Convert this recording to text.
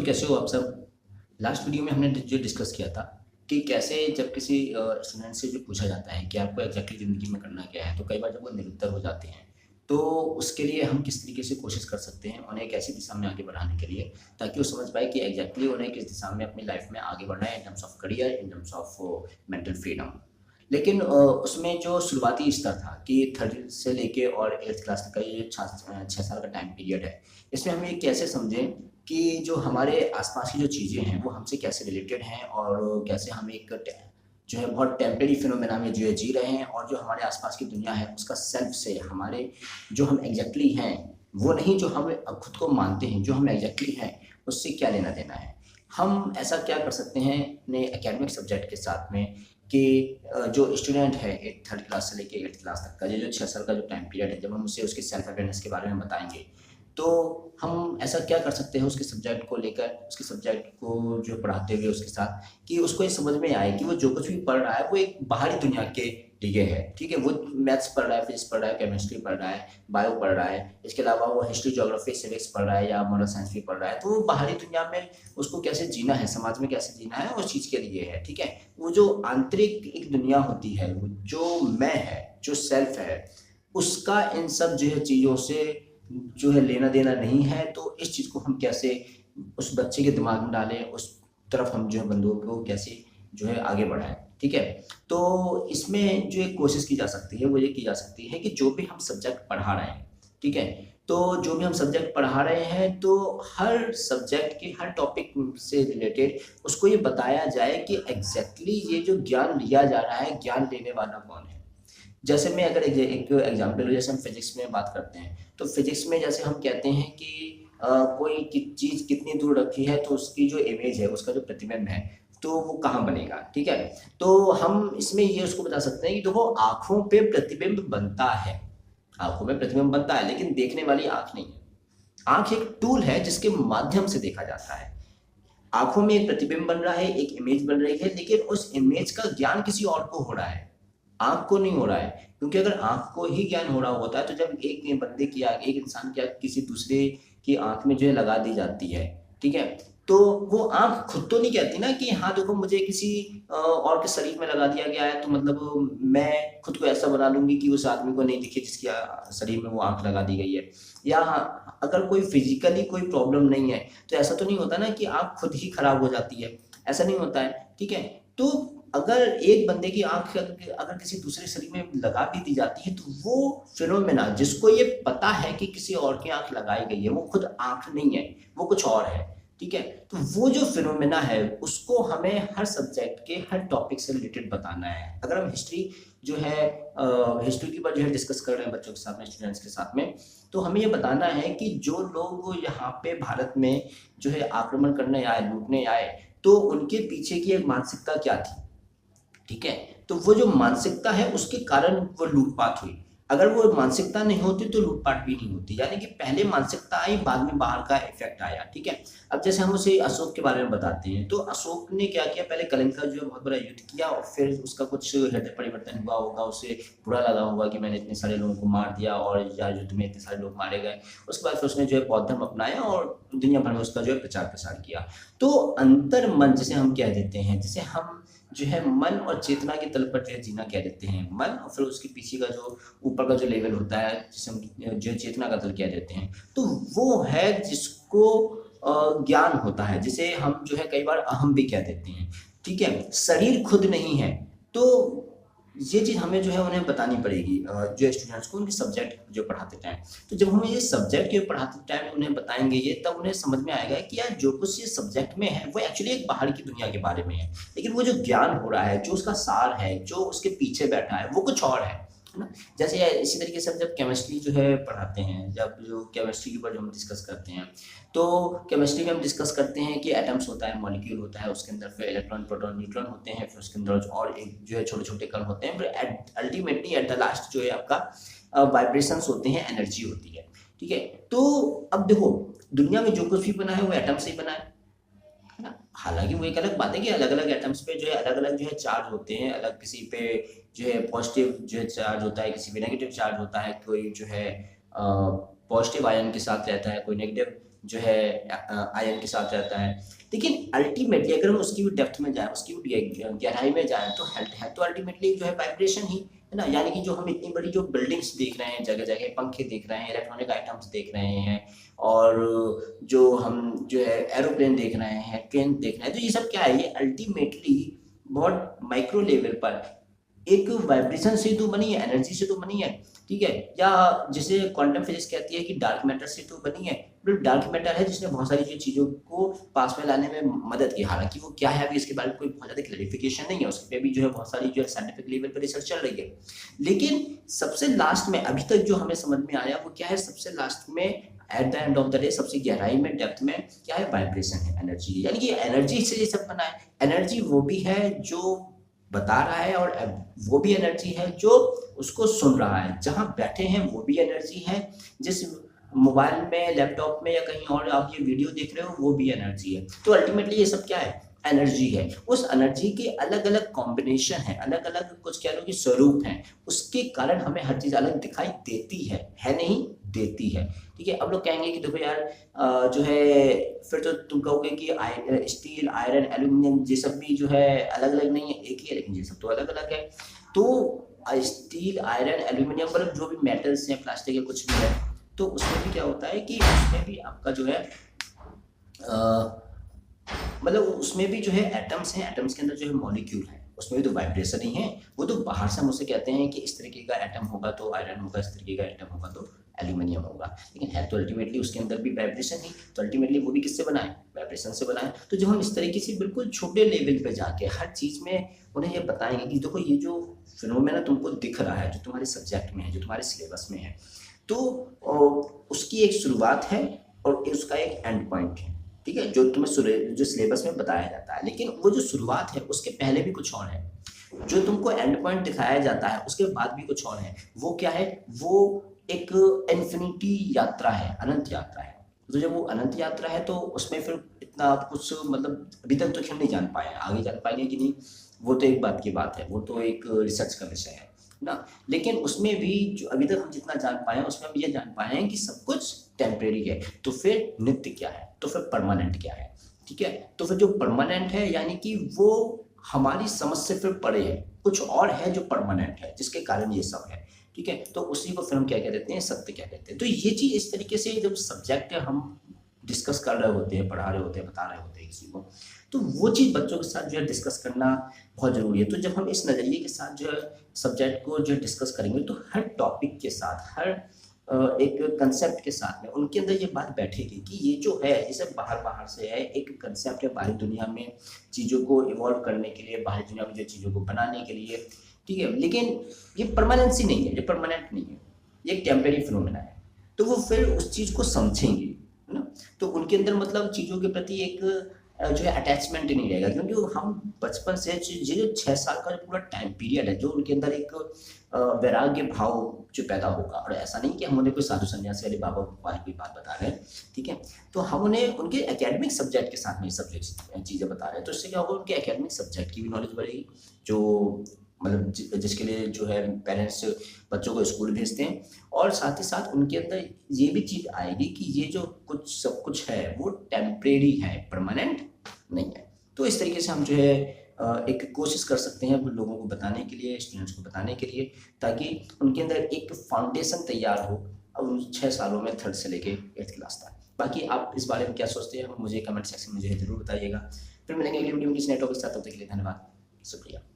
कैसे हो आप सब? लास्ट वीडियो में हमने जो डिस्कस किया था कि कैसे जब किसी स्टूडेंट से जो पूछा जाता है कि आपको एग्जैक्टली ज़िंदगी में करना क्या है, तो कई बार जब वो निरुत्तर हो जाते हैं, तो उसके लिए हम किस तरीके से कोशिश कर सकते हैं उन्हें एक ऐसी दिशा में आगे बढ़ाने के लिए, ताकि वो समझ पाए कि एग्जैक्टली उन्हें किस दिशा में अपनी लाइफ में आगे बढ़ना है in terms of career, in terms of mental freedom. लेकिन उसमें जो शुरुआती स्तर था कि 3rd से लेके और 8th क्लास तक का ये 6 साल का टाइम पीरियड है, इसमें हम ये कैसे समझें कि जो हमारे आसपास की जो चीज़ें हैं वो हमसे कैसे रिलेटेड हैं और कैसे हम एक जो है बहुत टेम्परेरी फिनोमेना में जो है जी रहे हैं, और जो हमारे आसपास की दुनिया है उसका सेल्फ से हमारे जो हम एग्जैक्टली हैं वो नहीं, जो हम खुद को मानते हैं जो हम एग्जैक्टली हैं उससे क्या लेना देना है। हम ऐसा क्या कर सकते हैं अपने एकेडमिक सब्जेक्ट के साथ में कि जो स्टूडेंट है 3rd क्लास से लेके 8th क्लास तक का ये जो 6 साल का जो टाइम पीरियड है, जब हम उसे उसकी सेल्फ अवेयरनेस के बारे में बताएंगे, तो हम ऐसा क्या कर सकते हैं उसके सब्जेक्ट को लेकर, उसके सब्जेक्ट को जो पढ़ाते हुए उसके साथ, कि उसको ये समझ में आए कि वो जो कुछ भी पढ़ रहा है वो एक बाहरी दुनिया के लिए है। ठीक है, वो मैथ्स पढ़ रहा है, फिजिक्स पढ़ रहा है, केमिस्ट्री पढ़ रहा है, बायो पढ़ रहा है, इसके अलावा वो हिस्ट्री, ज्योग्राफी, सिविक्स पढ़ रहा है या मॉरल साइंस भी पढ़ रहा है, तो वो बाहरी दुनिया में उसको कैसे जीना है, समाज में कैसे जीना है, उस चीज़ के लिए है। ठीक है, वो जो आंतरिक एक दुनिया होती है, वो जो मैं है, जो सेल्फ है, उसका इन सब जो है चीज़ों से जो है लेना देना नहीं है। तो इस चीज़ को हम कैसे उस बच्चे के दिमाग में डालें, उस तरफ हम जो है बंदूक को कैसे जो है आगे बढ़ाएं। ठीक है, तो इसमें जो एक कोशिश की जा सकती है वो ये की जा सकती है कि जो भी हम सब्जेक्ट पढ़ा रहे हैं, ठीक है, तो जो भी हम सब्जेक्ट पढ़ा रहे हैं तो हर सब्जेक्ट के हर टॉपिक से रिलेटेड उसको ये बताया जाए कि एग्जैक्टली ये जो ज्ञान लिया जा रहा है, ज्ञान लेने वाला कौन है। जैसे मैं अगर एक एग्जाम्पल, जैसे हम फिजिक्स में बात करते हैं, तो फिजिक्स में जैसे हम कहते हैं कि कोई चीज़ कितनी दूर रखी है तो उसकी जो इमेज है, उसका जो प्रतिबिंब है, तो वो कहाँ बनेगा। ठीक है, तो हम इसमें ये उसको बता सकते हैं कि देखो, आँखों पे प्रतिबिंब बनता है, आँखों में प्रतिबिंब बनता है, लेकिन देखने वाली आँख नहीं है। आँख एक टूल है जिसके माध्यम से देखा जाता है। आँखों में एक प्रतिबिंब बन रहा है, एक इमेज बन रही है, लेकिन उस इमेज का ज्ञान किसी और को हो रहा है, आँख को नहीं हो रहा है। क्योंकि अगर आँख को ही ज्ञान हो रहा होता है तो जब एक बंदे की आँख, एक इंसान की आँख किसी दूसरे की आँख में जो है लगा दी जाती है, ठीक है, तो वो आँख खुद तो नहीं कहती ना कि हाँ देखो मुझे किसी और के शरीर में लगा दिया गया है, तो मतलब मैं खुद को ऐसा बना लूँगी कि उस आदमी को नहीं दिखे जिसकी शरीर में वो आँख लगा दी गई है। या हाँ, अगर कोई फिज़िकली कोई प्रॉब्लम नहीं है, तो ऐसा तो नहीं होता ना कि आँख खुद ही खराब हो जाती है, ऐसा नहीं होता है, ठीक है? तो अगर एक बंदे की आँख अगर किसी दूसरे शरीर में लगा भी दी जाती है, तो वो फिनोमेना जिसको ये पता है कि किसी और की आँख लगाई गई है, वो खुद आँख नहीं है, वो कुछ और है, ठीक है? तो वो जो फिनोमेना है, उसको हमें हर सब्जेक्ट के हर टॉपिक से रिलेटेड बताना है। अगर हम हिस्ट्री जो है हिस्ट्री के ऊपर जो है डिस्कस कर रहे हैं बच्चों के साथ में, स्टूडेंट्स के साथ में, तो हमें ये बताना है कि जो लोग यहाँ पे भारत में जो है आक्रमण करने आए, लूटने आए, तो उनके पीछे की एक मानसिकता क्या थी, ठीक है? तो वो जो मानसिकता है उसके कारण वो लूटपाट हुई। अगर वो मानसिकता नहीं होती तो लूटपाट भी नहीं होती। यानी कि पहले मानसिकता आई, बाद में बाहर का इफेक्ट आया, ठीक है? अब जैसे हम उसे अशोक के बारे में बताते हैं, तो अशोक ने क्या किया, पहले कलिंग का जो है बहुत बड़ा युद्ध किया और फिर उसका कुछ हृदय परिवर्तन हुआ होगा, उसे बुरा लगा होगा कि मैंने इतने सारे लोगों को मार दिया और युद्ध में इतने सारे लोग मारे गए। उसके बाद फिर उसने जो है बौद्ध धर्म अपनाया और दुनिया भर में उसका जो है प्रचार प्रसार किया। तो अंतर मन जिसे हम कह देते हैं, जिसे हम जो है मन और चेतना के तल पर जो है जीना कह देते हैं, मन और फिर उसके पीछे का जो ऊपर का जो लेवल होता है जिसे हम जो है चेतना का तल कह देते हैं, तो वो है जिसको ज्ञान होता है, जिसे हम जो है कई बार अहम भी कह देते हैं, ठीक है? शरीर खुद नहीं है। तो ये चीज़ हमें जो है उन्हें बतानी पड़ेगी, जो स्टूडेंट्स को उनके सब्जेक्ट जो पढ़ाते टाइम। तो जब हम ये सब्जेक्ट के पढ़ाते टाइम उन्हें बताएंगे ये, तब उन्हें समझ में आएगा कि यार जो कुछ ये सब्जेक्ट में है वो एक्चुअली एक बाहर की दुनिया के बारे में है, लेकिन वो जो ज्ञान हो रहा है, जो उसका सार है, जो उसके पीछे बैठा है, वो कुछ और है ना? जैसे इसी तरीके से हम जब केमिस्ट्री जो है पढ़ाते हैं, जब जो केमिस्ट्री के ऊपर जो हम डिस्कस करते हैं, तो केमिस्ट्री में हम डिस्कस करते हैं कि एटम्स होता है, मॉलिक्यूल होता है, उसके अंदर फिर इलेक्ट्रॉन, प्रोटॉन, न्यूट्रॉन होते हैं, फिर उसके अंदर और एक जो है छोटे-छोटे कण होते हैं, फिर अल्टीमेटली एट द लास्ट जो है आपका वाइब्रेशंस होते हैं, एनर्जी होती है, ठीक है? तो अब देखो, दुनिया में जो कुछ भी बना है वो एटम से ही बना है ना? हालाँकि वो एक अलग बात है कि अलग-अलग एटम्स पे जो है अलग-अलग जो है चार्ज होते हैं, अलग किसी पे जो है पॉजिटिव जो है चार्ज होता है, किसी पे नेगेटिव चार्ज होता है, कोई जो है पॉजिटिव आयन के साथ रहता है, कोई नेगेटिव जो है आयन के साथ रहता है। लेकिन अल्टीमेटली अगर हम उसकी भी डेप्थ में जाएँ, उसकी भी गहराई में जाएँ तो है तो अल्टीमेटली जो है वाइब्रेशन ही, है ना? यानी कि जो हम इतनी बड़ी जो बिल्डिंग्स देख रहे हैं, जगह-जगह पंखे देख रहे हैं, इलेक्ट्रॉनिक आइटम्स देख रहे हैं और जो हम जो है एरोप्लेन देख रहे हैं, ट्रेन देख रहे हैं, तो ये सब क्या है? ये अल्टीमेटली बहुत माइक्रो लेवल पर एक वाइब्रेशन से तो बनी है, एनर्जी से तो बनी है, ठीक है? या जिसे क्वांटम फिजिक्स कहती है कि डार्क मैटर से तो बनी है। मतलब डार्क मैटर है जिसने बहुत सारी जो चीज़ों को पास में लाने में मदद की। हालाँकि वो क्या है अभी इसके बारे में कोई बहुत ज़्यादा क्लैरिफिकेशन नहीं है, उस पे भी जो है बहुत सारी जो है साइंटिफिक लेवल पे रिसर्च चल रही है। लेकिन सबसे लास्ट में अभी तक जो हमें समझ में आया वो क्या है, सबसे लास्ट में at the end of the day सबसे गहराई में, डेप्थ में क्या है? वाइब्रेशन है, एनर्जी है। यानी कि एनर्जी से ये सब बना है। एनर्जी वो भी है जो बता रहा है और वो भी एनर्जी है जो उसको सुन रहा है। जहाँ बैठे हैं वो भी एनर्जी है, जिस मोबाइल में, लैपटॉप में या कहीं और आप ये वीडियो देख रहे हो वो भी एनर्जी है। तो अल्टीमेटली ये सब क्या है? एनर्जी है। उस एनर्जी के अलग-अलग कॉम्बिनेशन है, अलग-अलग कुछ कह लो कि स्वरूप हैं। उसके कारण हमें हर चीज़ अलग दिखाई देती है नहीं? देती है। ठीक है? अब लोग कहेंगे कि देखो यार जो है फिर तो तुम कहोगे कि स्टील, आयरन, एल्यूमीनियम ये सब भी जो है अलग-अलग नहीं है, एक ही है, लेकिन ये सब तो अलग-अलग है। तो स्टील, आयरन, एल्यूमीनियम मतलब जो भी मेटल्स हैं, प्लास्टिक है, कुछ भी है, तो उसमें भी क्या होता है कि उसमें भी आपका जो है मतलब उसमें भी जो है एटम्स हैं, एटम्स के अंदर जो है मॉलिक्यूल है, उसमें भी तो वाइब्रेशन ही है। वो तो बाहर से हम उसे कहते हैं कि इस तरीके का एटम होगा तो आयरन होगा, इस तरीके का एटम होगा तो एल्यूमिनियम होगा, लेकिन है तो अल्टीमेटली उसके अंदर भी वाइब्रेशन ही। तो अल्टीमेटली वो भी किससे बना है? वाइब्रेशन से बना है। तो जब हम इस तरीके से बिल्कुल छोटे लेवल पे जाके हर चीज़ में उन्हें ये बताएंगे कि देखो ये जो फिनोमेना तुमको दिख रहा है, जो तुम्हारे सब्जेक्ट में है, जो तुम्हारे सिलेबस में है, तो उसकी एक शुरुआत है और उसका एक एंड पॉइंट है। ठीक है? जो तुम्हें जो सिलेबस में बताया जाता है, लेकिन वो जो शुरुआत है उसके पहले भी कुछ और है। जो तुमको एंड पॉइंट दिखाया जाता है उसके बाद भी कुछ और है। वो क्या है? वो एक इन्फिनिटी यात्रा है, अनंत यात्रा है। तो जब वो अनंत यात्रा है तो उसमें फिर इतना कुछ मतलब अभी तक तो हम नहीं जान पाए हैं, आगे जान पाएंगे कि नहीं वो तो एक बात की बात है, वो तो एक रिसर्च का विषय है ना। लेकिन उसमें भी जो अभी तक हम जितना जान पाए हैं उसमें हम ये जान पाए हैं कि सब कुछ टेम्परेरी है। तो फिर नित्य क्या है? तो फिर परमानेंट क्या है? ठीक है? तो फिर जो परमानेंट है यानी कि वो हमारी समझ से फिर परे है, कुछ और है जो परमानेंट है जिसके कारण ये सब है। ठीक है? तो उसी को फिर हम क्या कह देते हैं? सत्य क्या कहते हैं। तो ये चीज़ इस तरीके से जब सब्जेक्ट हम डिस्कस कर रहे होते हैं, पढ़ा रहे होते हैं, बता रहे होते हैं किसी को, तो वो चीज़ बच्चों के साथ जो है डिस्कस करना बहुत ज़रूरी है। तो जब हम इस नज़रिए के साथ जो है सब्जेक्ट को जो डिस्कस करेंगे तो हर टॉपिक के साथ, हर एक कंसेप्ट के साथ में उनके अंदर ये बात बैठेगी कि ये जो है जैसे बाहर से है, एक कंसेप्ट है बाहरी दुनिया में चीज़ों को इवॉल्व करने के लिए, बाहरी दुनिया में जो चीज़ों को बनाने के लिए, ठीक है? लेकिन ये परमानेंसी नहीं है, ये परमानेंट नहीं है, ये एक टेम्परेरी फिनोमेना है। तो वो फिर उस चीज़ को समझेंगे, है ना? तो उनके अंदर मतलब चीज़ों के प्रति एक जो है अटैचमेंट नहीं रहेगा, क्योंकि हम बचपन से ये जो 6 साल का जो पूरा टाइम पीरियड है, जो उनके अंदर एक वैराग्य भाव जो पैदा होगा। और ऐसा नहीं कि हम उन्हें कोई साधु संन्यासी वाले बाबा वाली कोई बात बता रहे हैं, ठीक है? तो हम उन्हें उनके एकेडमिक सब्जेक्ट के साथ में सब्जेक्ट चीज़ें बता रहे हैं, तो इससे क्या होगा? उनके एकेडमिक सब्जेक्ट की भी नॉलेज बढ़ेगी, जो मतलब जिसके लिए जो है पेरेंट्स बच्चों को स्कूल भेजते हैं, और साथ ही साथ उनके अंदर ये भी चीज़ आएगी कि ये जो कुछ सब कुछ है वो टेम्परेरी है, परमानेंट नहीं है। तो इस तरीके से हम जो है एक कोशिश कर सकते हैं लोगों को बताने के लिए, स्टूडेंट्स को बताने के लिए, ताकि उनके अंदर एक फाउंडेशन तैयार हो अब उन 6 सालों में 3rd से लेके 8th क्लास तक। बाकी आप इस बारे में क्या सोचते हैं मुझे कमेंट सेक्शन में जो है ज़रूर बताइएगा। फिर मिलेंगे अगली वीडियो में किसी नए टॉपिक के साथ, तब तक के लिए धन्यवाद, शुक्रिया।